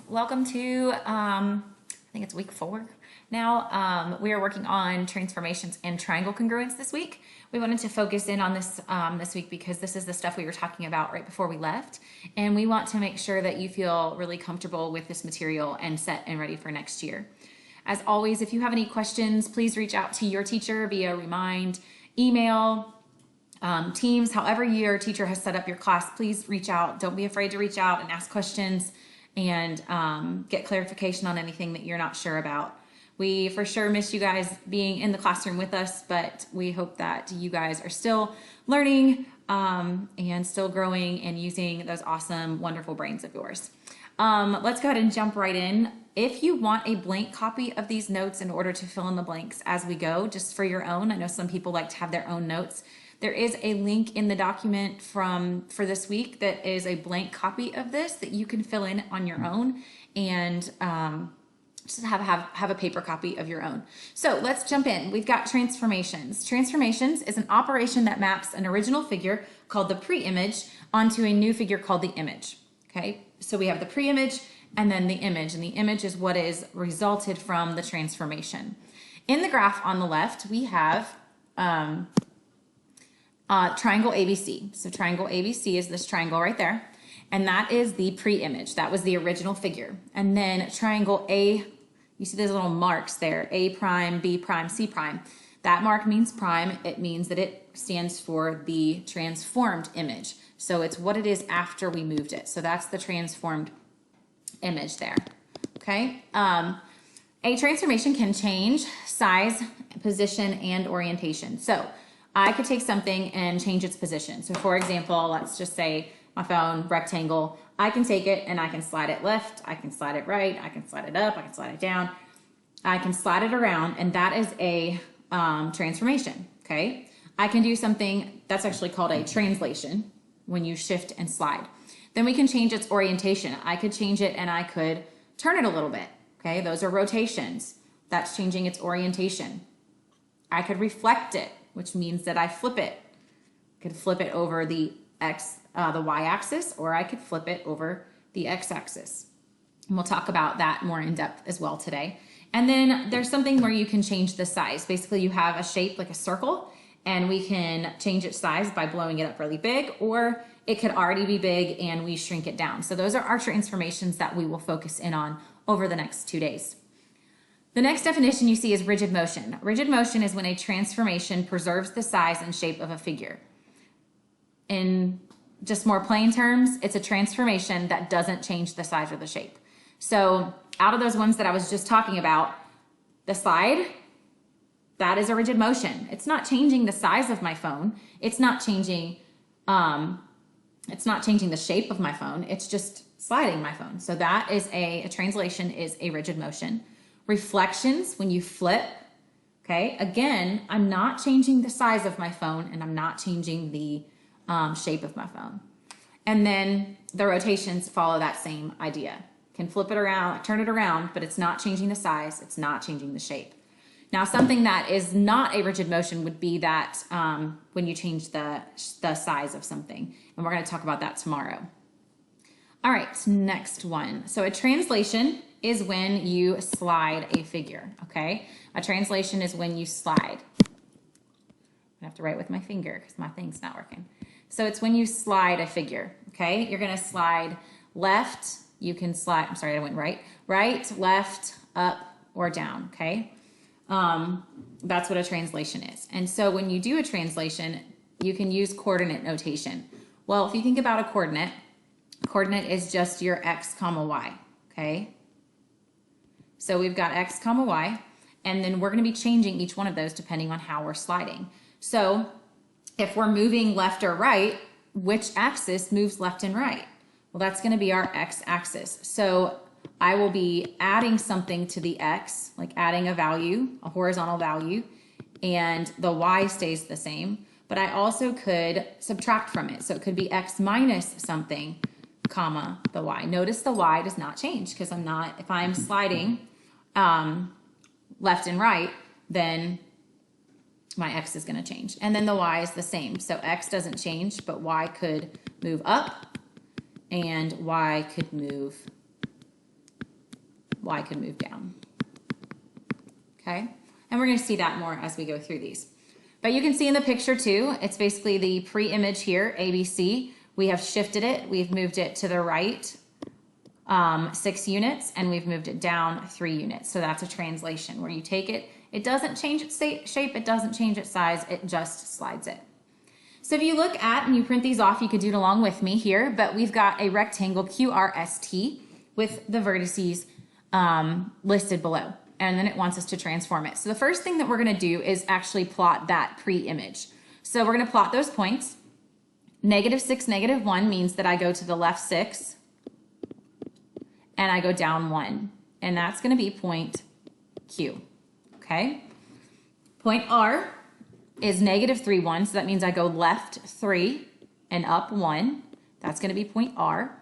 Welcome to, I think it's week 4 now. We are working on transformations and triangle congruence this week. We wanted to focus in on this this week because this is the stuff we were talking about right before we left. And we want to make sure that you feel really comfortable with this material and set and ready for next year. As always, if you have any questions, please reach out to your teacher via Remind, email, Teams, however your teacher has set up your class. Please reach out. Don't be afraid to reach out and ask questions and get clarification on anything that you're not sure about. We for sure miss you guys being in the classroom with us, but we hope that you guys are still learning and still growing and using those awesome, wonderful brains of yours. Let's go ahead and jump right in. If you want a blank copy of these notes in order to fill in the blanks as we go, just for your own, I know some people like to have their own notes. There is a link in the document for this week that is a blank copy of this that you can fill in on your own and just have a paper copy of your own. So let's jump in. We've got transformations. Transformations is an operation that maps an original figure called the pre-image onto a new figure called the image. Okay, so we have the pre-image and then the image, and the image is what is resulted from the transformation. In the graph on the left, we have triangle ABC. So triangle ABC is this triangle right there, and that is the pre-image. That was the original figure. And then triangle A, you see those little marks there, A prime, B prime, C prime. That mark means prime. It means that it stands for the transformed image. So it's what it is after we moved it. So that's the transformed image there, okay? A transformation can change size, position, and orientation. So I could take something and change its position. So for example, let's just say my phone, rectangle, I can take it and I can slide it left, I can slide it right, I can slide it up, I can slide it down, I can slide it around, and that is a transformation, okay? I can do something that's actually called a translation when you shift and slide. Then we can change its orientation. I could change it and I could turn it a little bit, okay? Those are rotations. That's changing its orientation. I could reflect it, which means that I flip it. I could flip it over the y-axis, or I could flip it over the x-axis. And we'll talk about that more in depth as well today. And then there's something where you can change the size. Basically, you have a shape like a circle, and we can change its size by blowing it up really big, or it could already be big and we shrink it down. So those are our transformations that we will focus in on over the next 2 days. The next definition you see is rigid motion. Rigid motion is when a transformation preserves the size and shape of a figure. In just more plain terms, it's a transformation that doesn't change the size or the shape. So out of those ones that I was just talking about, the slide, that is a rigid motion. It's not changing the size of my phone. It's not changing the shape of my phone. It's just sliding my phone. So that is a translation is a rigid motion. Reflections, when you flip, okay, again, I'm not changing the size of my phone and I'm not changing the shape of my phone. And then the rotations follow that same idea. Can flip it around, turn it around, but it's not changing the size, it's not changing the shape. Now, something that is not a rigid motion would be that when you change the size of something. And we're going to talk about that tomorrow. All right, next one. So a translation is when you slide a figure, okay? A translation is when you slide. I have to write with my finger because my thing's not working. So it's when you slide a figure, okay? You're going to slide left. You can slide, I'm sorry, I went right. Right, left, up, or down, okay? That's what a translation is. And so when you do a translation, you can use coordinate notation. Well, if you think about a coordinate is just your x comma y, okay? So we've got x comma y, and then we're going to be changing each one of those depending on how we're sliding. So if we're moving left or right, which axis moves left and right? Well, that's going to be our x-axis. So I will be adding something to the x, like adding a value, a horizontal value, and the y stays the same. But I also could subtract from it. So it could be x minus something, comma, the y. Notice the y does not change because if I'm sliding left and right, then my x is going to change. And then the y is the same. So x doesn't change, but y could move up and y could move y could move down. Okay, and we're going to see that more as we go through these. But you can see in the picture too, it's basically the pre-image here, ABC. We have shifted it, we've moved it to the right 6 units, and we've moved it down 3 units. So that's a translation where you take it, it doesn't change its shape, it doesn't change its size, it just slides it. So if you look at, and you print these off, you could do it along with me here, but we've got a rectangle QRST with the vertices listed below. And then it wants us to transform it. So the first thing that we're gonna do is actually plot that pre-image. So we're gonna plot those points. -6, -1 means that I go to the left 6 and I go down 1. And that's gonna be point Q, okay? Point R is -3, 1, so that means I go left 3 and up 1. That's gonna be point R.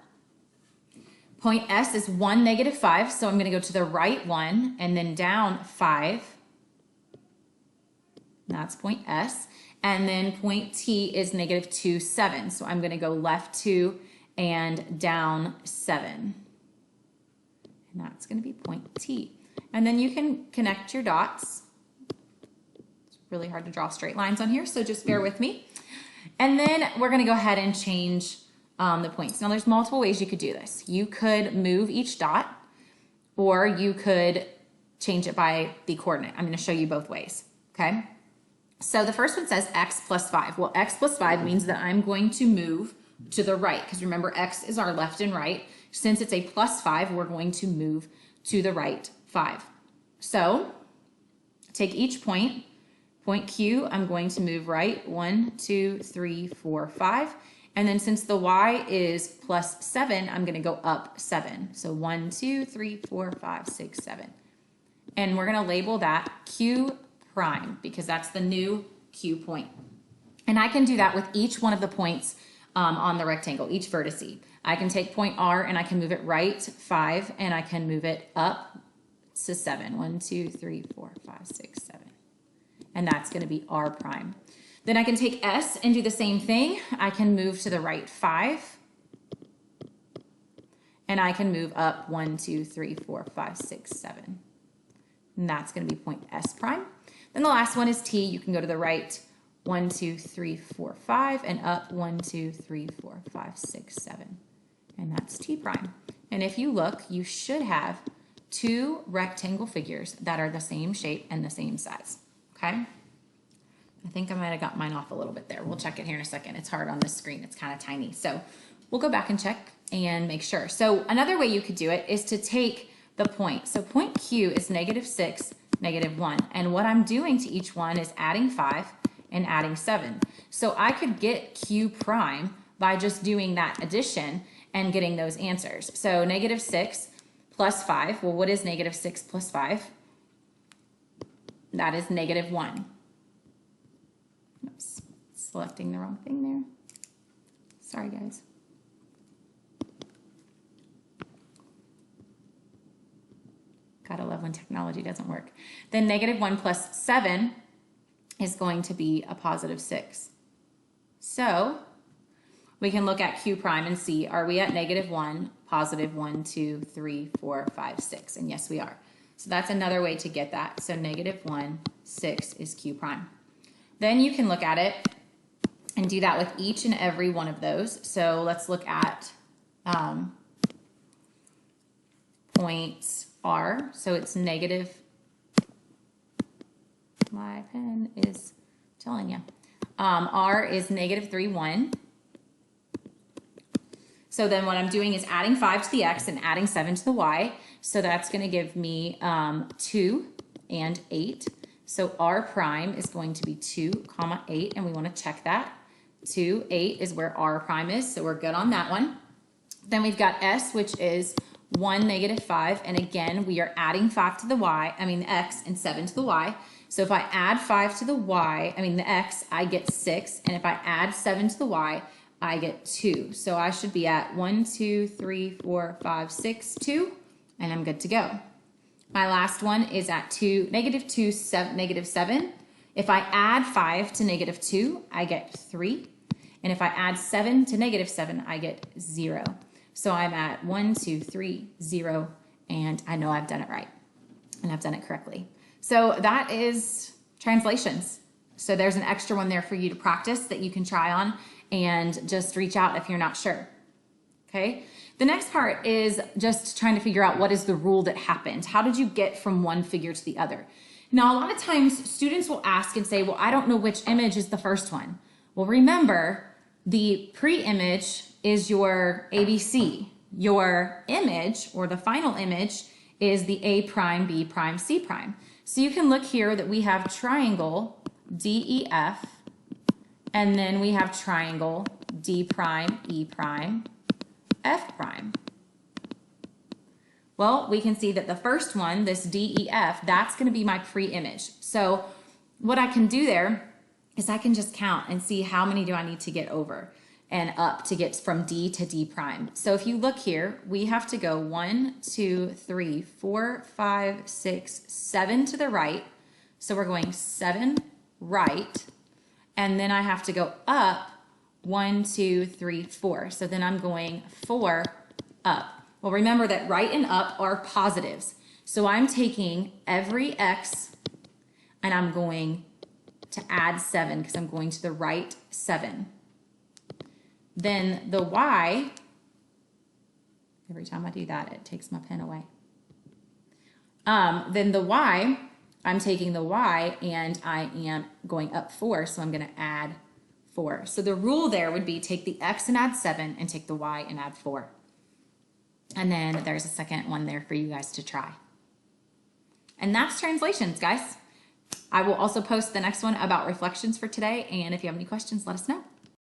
Point S is 1, -5, so I'm gonna go to the right 1 and then down 5. That's point S. And then point T is -2, 7, so I'm gonna go left 2 and down 7. And that's gonna be point T. And then you can connect your dots. It's really hard to draw straight lines on here, so just bear with me. And then we're gonna go ahead and change the points. Now there's multiple ways you could do this. You could move each dot, or you could change it by the coordinate. I'm going to show you both ways, okay? So the first one says x plus 5. Well, x plus 5 means that I'm going to move to the right, because remember x is our left and right. Since it's a plus 5, we're going to move to the right 5. So take each point, point Q, I'm going to move right 1, 2, 3, 4, 5. And then since the y is plus 7, I'm going to go up 7. So 1, 2, 3, 4, 5, 6, 7. And we're going to label that Q prime because that's the new Q point. And I can do that with each one of the points on the rectangle, each vertice. I can take point R and I can move it right 5 and I can move it up to 7. 1, 2, 3, 4, 5, 6, 7. And that's going to be R prime. Then I can take S and do the same thing. I can move to the right 5. And I can move up 1, 2, 3, 4, 5, 6, 7. And that's going to be point S prime. Then the last one is T. You can go to the right 1, 2, 3, 4, 5 and up 1, 2, 3, 4, 5, 6, 7. And that's T prime. And if you look, you should have 2 rectangle figures that are the same shape and the same size. Okay? I think I might have got mine off a little bit there. We'll check it here in a second. It's hard on this screen. It's kind of tiny. So we'll go back and check and make sure. So another way you could do it is to take the point. So point Q is -6, -1. And what I'm doing to each one is adding 5 and adding 7. So I could get Q prime by just doing that addition and getting those answers. So -6 plus 5. Well, what is -6 plus 5? That is -1. Oops, selecting the wrong thing there. Sorry, guys. Gotta love when technology doesn't work. Then -1 plus 7 is going to be a +6. So we can look at Q prime and see, are we at -1, +1, 2, 3, 4, 5, 6? And yes, we are. So that's another way to get that. So -1, 6 is Q prime. Then you can look at it and do that with each and every one of those. So let's look at point R. So it's negative, my pen is telling you. R is -3, 1. So then what I'm doing is adding 5 to the X and adding 7 to the Y. So that's going to give me 2 and 8. So R prime is going to be 2, 8, and we want to check that. 2, 8 is where R prime is, so we're good on that one. Then we've got S, which is 1, -5, and again, we are adding 5 to the Y, the X, and 7 to the Y. So if I add 5 to the Y, the X, I get 6, and if I add 7 to the Y, I get 2. So I should be at 1, 2, 3, 4, 5, 6, 2, and I'm good to go. My last one is at -2, 7. If I add 5 to -2, I get 3. And if I add 7 to -7, I get 0. So I'm at 1, 2, 3, 0, and I know I've done it right and I've done it correctly. So that is translations. So there's an extra one there for you to practice that you can try on and just reach out if you're not sure. Okay. The next part is just trying to figure out what is the rule that happened. How did you get from one figure to the other? Now, a lot of times students will ask and say, well, I don't know which image is the first one. Well, remember, the pre-image is your ABC. Your image, or the final image, is the A prime, B prime, C prime. So you can look here that we have triangle DEF, and then we have triangle D prime, E prime, F prime. Well, we can see that the first one, this DEF, that's going to be my pre-image. So what I can do there is I can just count and see how many do I need to get over and up to get from D to D prime. So if you look here, we have to go 1, 2, 3, 4, 5, 6, 7 to the right. So we're going 7 right. And then I have to go up 1, 2, 3, 4. So then I'm going 4 up. Well, remember that right and up are positives. So I'm taking every X and I'm going to add 7 because I'm going to the right 7. Then the Y, every time I do that, it takes my pen away. Then the Y, I'm taking the Y and I am going up 4. So I'm going to add 4. So the rule there would be take the X and add 7 and take the Y and add 4. And then there's a second one there for you guys to try. And that's translations, guys. I will also post the next one about reflections for today. And if you have any questions, let us know.